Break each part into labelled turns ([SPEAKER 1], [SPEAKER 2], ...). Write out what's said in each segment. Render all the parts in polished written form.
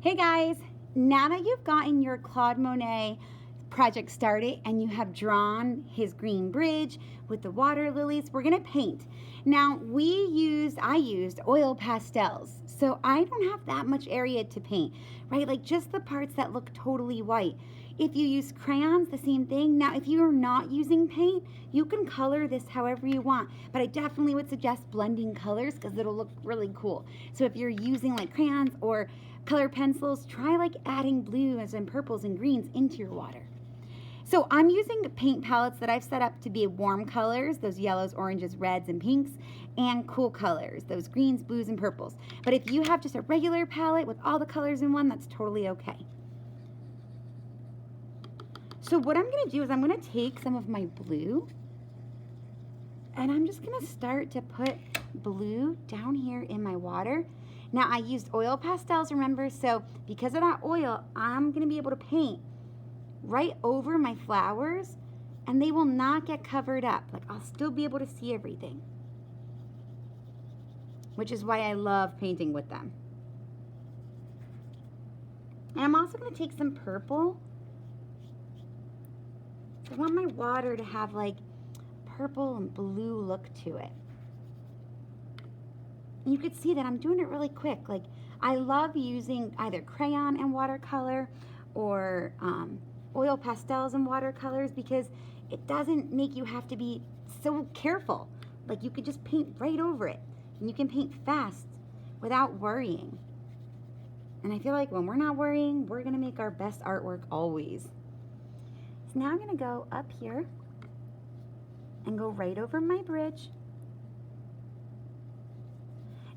[SPEAKER 1] Hey guys, now that you've gotten your Claude Monet project started and you have drawn his green bridge with the water lilies, we're gonna paint. Now I used oil pastels, so I don't have that much area to paint, right? Like just the parts that look totally white. If you use crayons, the same thing. Now, if you are not using paint, you can color this however you want, but I definitely would suggest blending colors because it'll look really cool. So if you're using like crayons or color pencils, try like adding blues and purples and greens into your water. So I'm using paint palettes that I've set up to be warm colors, those yellows, oranges, reds, and pinks, and cool colors, those greens, blues, and purples. But if you have just a regular palette with all the colors in one, that's totally okay. So what I'm gonna do is I'm gonna take some of my blue and I'm just gonna start to put blue down here in my water. Now I used oil pastels, remember, so because of that oil, I'm gonna be able to paint right over my flowers and they will not get covered up. Like I'll still be able to see everything, which is why I love painting with them. And I'm also gonna take some purple. I want my water to have like purple and blue look to it. And you could see that I'm doing it really quick. Like I love using either crayon and watercolor or oil pastels and watercolors because it doesn't make you have to be so careful. Like you could just paint right over it and you can paint fast without worrying. And I feel like when we're not worrying, we're gonna make our best artwork always. So now I'm gonna go up here and go right over my bridge.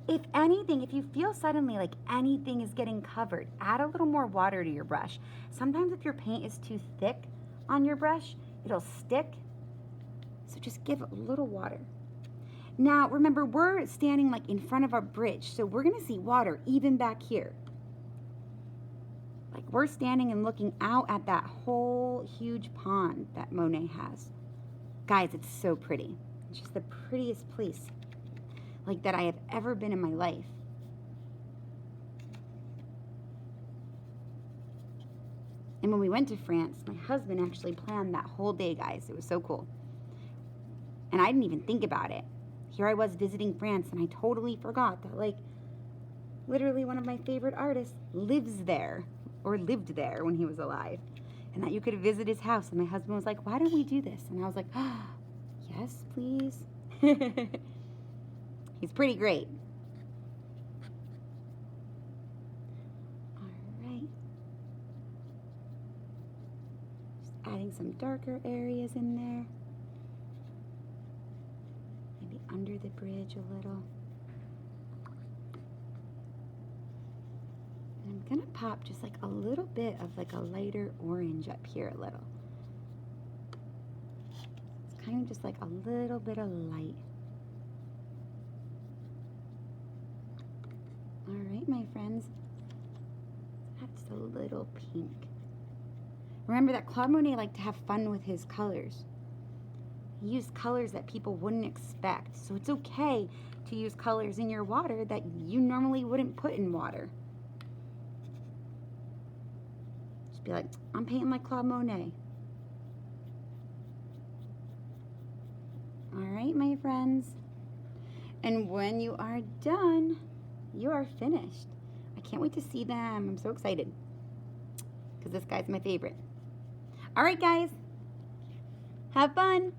[SPEAKER 1] If anything, if you feel suddenly like anything is getting covered, add a little more water to your brush. Sometimes if your paint is too thick on your brush, it'll stick. So just give a little water. Now remember, we're standing like in front of our bridge, so we're gonna see water even back here. Like we're standing and looking out at that whole huge pond that Monet has. Guys, it's so pretty. It's just the prettiest place like that I have ever been in my life. And when we went to France, my husband actually planned that whole day, guys. It was so cool. And I didn't even think about it. Here I was visiting France and I totally forgot that like literally one of my favorite artists lives there or lived there when he was alive. And that you could visit his house. And my husband was like, why don't we do this? And I was like, oh, yes, please. He's pretty great. All right. Just adding some darker areas in there. Maybe under the bridge a little. And I'm gonna pop just like a little bit of like a lighter orange up here a little. It's kind of just like a little bit of light. All right, my friends, that's a little pink. Remember that Claude Monet liked to have fun with his colors. He used colors that people wouldn't expect. So it's okay to use colors in your water that you normally wouldn't put in water. Just be like, I'm painting like Claude Monet. All right, my friends. And when you are done, you are finished. I can't wait to see them. I'm so excited because this guy's my favorite. All right, guys, have fun.